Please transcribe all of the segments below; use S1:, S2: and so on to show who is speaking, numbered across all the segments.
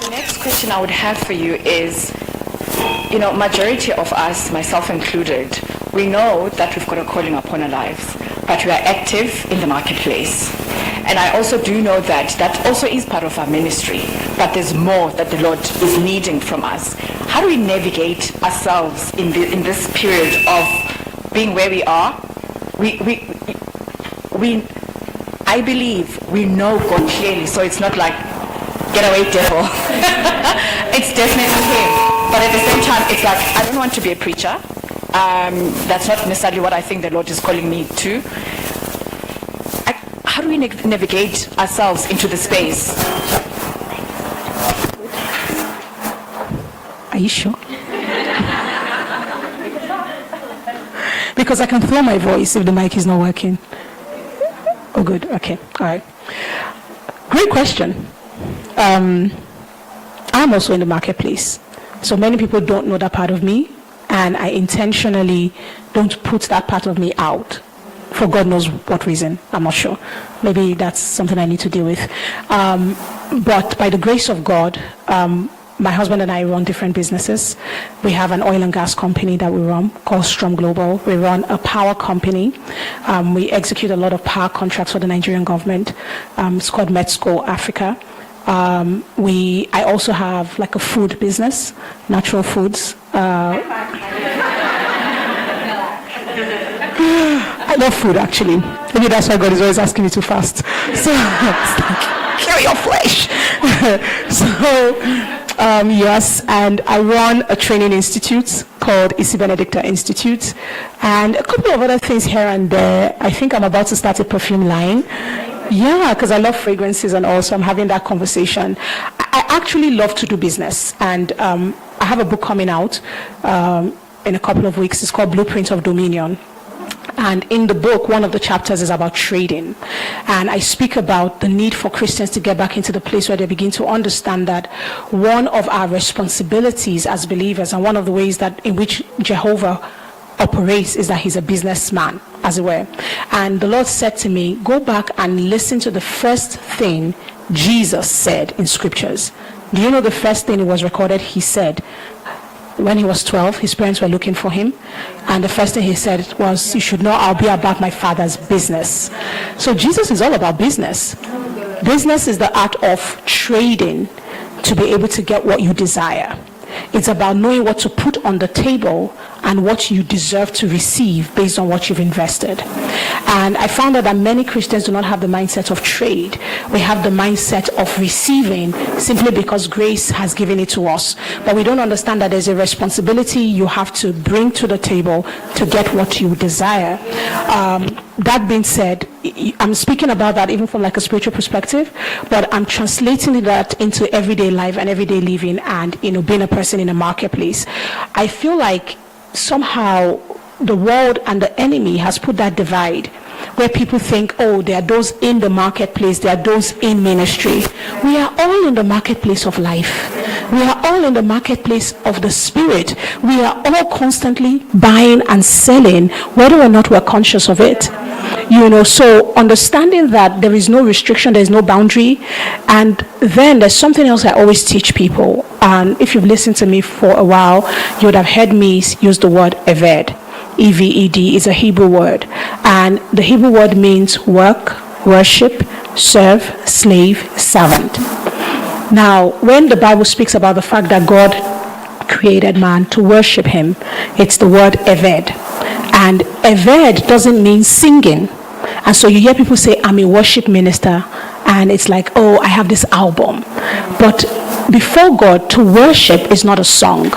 S1: The next question I would have for you is, majority of us, myself included, we know that we've got a calling upon our lives, but we are active in the marketplace. And I also do know that that also is part of our ministry, but there's more that the Lord is needing from us. How do we navigate ourselves in this period of being where we are? I believe we know God clearly, so it's not like, get away, devil. It's definitely Him. But at the same time, it's like, I don't want to be a preacher. That's not necessarily what I think the Lord is calling me to. How do we navigate ourselves into the space?
S2: Are you sure? Because I can throw my voice if the mic is not working. Oh, good. Okay. All right. Great question. I'm also in the marketplace. So many people don't know that part of me, and I intentionally don't put that part of me out. For God knows what reason. I'm not sure. Maybe that's something I need to deal with. But by the grace of God, my husband and I run different businesses. We have an oil and gas company that we run called Strom Global. We run a power company. We execute a lot of power contracts for the Nigerian government. It's called Metsco Africa. I also have like a food business, natural foods. I love food, actually. Maybe that's why God is always asking me to fast. So, it's like, kill your flesh. Yes, and I run a training institute called Igenegbe Institute, and a couple of other things here and there. I think I'm about to start a perfume line. Yeah, because I love fragrances, and also I'm having that conversation. I actually love to do business, and I have a book coming out in a couple of weeks. It's called Blueprint of Dominion. And in the book, one of the chapters is about trading. And I speak about the need for Christians to get back into the place where they begin to understand that one of our responsibilities as believers, and one of the ways that in which Jehovah operates, is that He's a businessman, as it were. And the Lord said to me, go back and listen to the first thing Jesus said in scriptures. Do you know the first thing it was recorded He said? When he was 12, his parents were looking for him, and the first thing he said was, you should know I'll be about my Father's business. So Jesus is all about business. Business is the art of trading to be able to get what you desire. It's about knowing what to put on the table and what you deserve to receive based on what you've invested. And I found out that many Christians do not have the mindset of trade. We have the mindset of receiving simply because grace has given it to us. But we don't understand that there's a responsibility you have to bring to the table to get what you desire. That being said, I'm speaking about that even from like a spiritual perspective, but I'm translating that into everyday life and everyday living, and being a person in a marketplace. I feel like somehow the world and the enemy has put that divide where people think, oh, there are those in the marketplace, there are those in ministry. We are all in the marketplace of life. We are all in the marketplace of the spirit. We are all constantly buying and selling, whether or not we're conscious of it. So understanding that there is no restriction, there is no boundary. And then there's something else I always teach people. And if you've listened to me for a while, you would have heard me use the word eved. E-V-E-D is a Hebrew word. And the Hebrew word means work, worship, serve, slave, servant. Now, when the Bible speaks about the fact that God created man to worship Him, it's the word eved. And eved doesn't mean singing. And so you hear people say, I'm a worship minister, and it's like, oh, I have this album. But before God, to worship is not a song.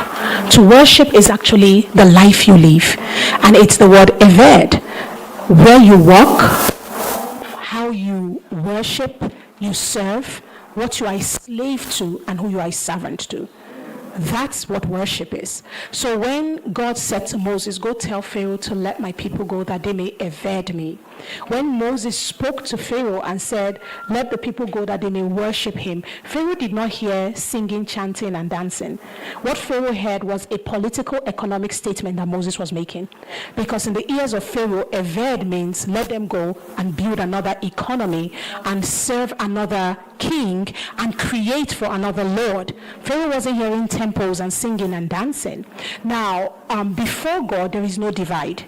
S2: To worship is actually the life you live. And it's the word eved, where you walk, how you worship, you serve, what you are a slave to, and who you are a servant to. That's what worship is. So when God said to Moses, go tell Pharaoh to let my people go that they may evade me. When Moses spoke to Pharaoh and said, let the people go that they may worship him, Pharaoh did not hear singing, chanting, and dancing. What Pharaoh heard was a political, economic statement that Moses was making. Because in the ears of Pharaoh, evade means let them go and build another economy and serve another king and create for another lord. Pharaoh wasn't hearing temples and singing and dancing. Now, before God, there is no divide.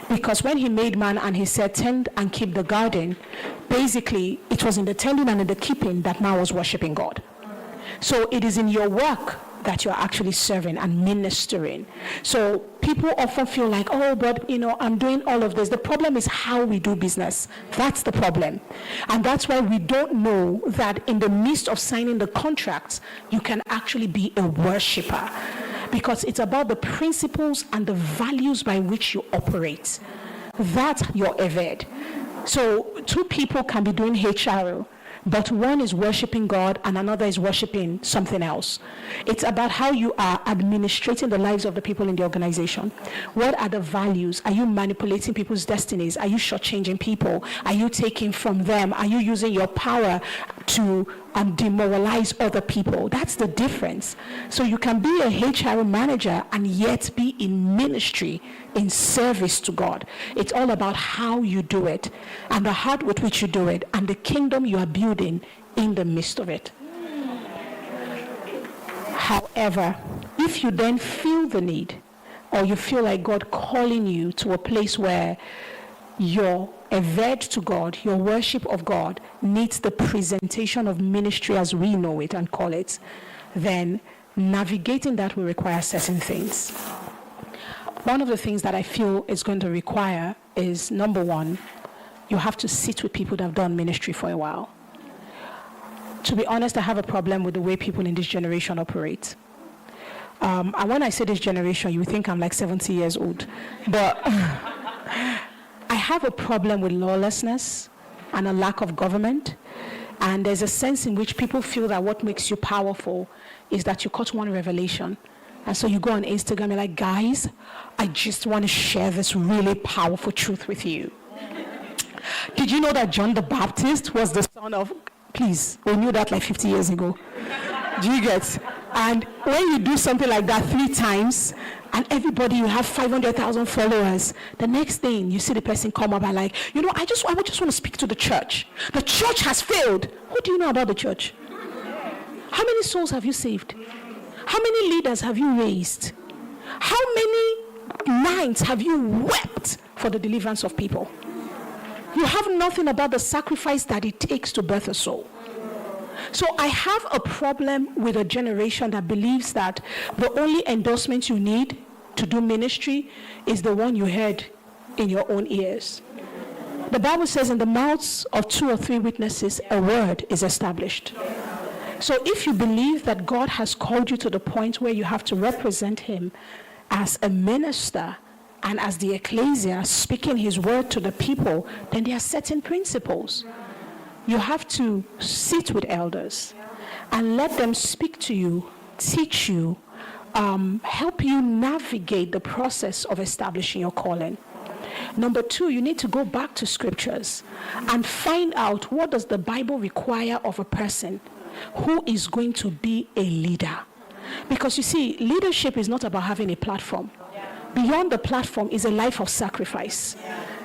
S2: Because when he made man and he said, tend and keep the garden, basically, it was in the tending and in the keeping that man was worshiping God. So it is in your work that you're actually serving and ministering. So people often feel like, oh, but I'm doing all of this. The problem is how we do business. That's the problem. And that's why we don't know that in the midst of signing the contracts, you can actually be a worshiper. Because it's about the principles and the values by which you operate. That's your eved. So two people can be doing HRO, but one is worshiping God and another is worshiping something else. It's about how you are administrating the lives of the people in the organization. What are the values? Are you manipulating people's destinies? Are you shortchanging people? Are you taking from them? Are you using your power to demoralize other people? That's the difference. So you can be a HR manager and yet be in ministry, in service to God. It's all about how you do it and the heart with which you do it and the kingdom you are building in the midst of it. However, if you then feel the need or you feel like God calling you to a place where your event to God, your worship of God needs the presentation of ministry as we know it and call it, then navigating that will require certain things. One of the things that I feel is going to require is, number one, you have to sit with people that have done ministry for a while. To be honest, I have a problem with the way people in this generation operate. And when I say this generation, you think I'm like 70 years old. But I have a problem with lawlessness and a lack of government. And there's a sense in which people feel that what makes you powerful is that you caught one revelation. And so you go on Instagram, you're like, guys, I just want to share this really powerful truth with you. Did you know that John the Baptist was the son of... Please, we knew that like 50 years ago. Do you get? And when you do something like that 3 times, and everybody, you have 500,000 followers, the next thing you see the person come up and like, I just want to speak to the church. The church has failed. What do you know about the church? How many souls have you saved? How many leaders have you raised? How many nights have you wept for the deliverance of people? You have nothing about the sacrifice that it takes to birth a soul. So I have a problem with a generation that believes that the only endorsement you need to do ministry is the one you heard in your own ears. The Bible says in the mouths of 2 or 3 witnesses, a word is established. So if you believe that God has called you to the point where you have to represent him as a minister and as the ecclesia speaking his word to the people, then there are certain principles. You have to sit with elders and let them speak to you, teach you, help you navigate the process of establishing your calling. Number 2, you need to go back to scriptures and find out, what does the Bible require of a person who is going to be a leader? Because you see, leadership is not about having a platform. Beyond the platform is a life of sacrifice.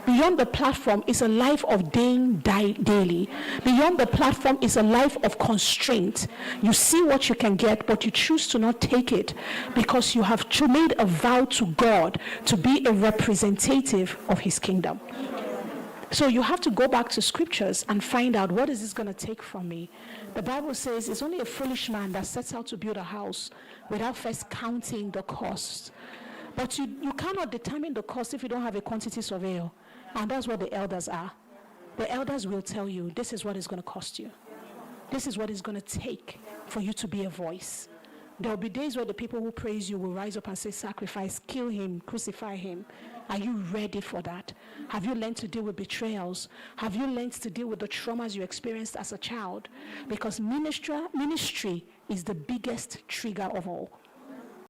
S2: Beyond the platform is a life of daily. Beyond the platform is a life of constraint. You see what you can get, but you choose to not take it because you have made a vow to God to be a representative of his kingdom. So you have to go back to scriptures and find out, what is this going to take from me? The Bible says it's only a foolish man that sets out to build a house without first counting the cost. But you cannot determine the cost if you don't have a quantity surveyor. And that's what the elders are. The elders will tell you, this is what it's going to cost you. This is what it's going to take for you to be a voice. There will be days where the people who praise you will rise up and say, sacrifice, kill him, crucify him. Are you ready for that? Have you learned to deal with betrayals? Have you learned to deal with the traumas you experienced as a child? Because ministry is the biggest trigger of all.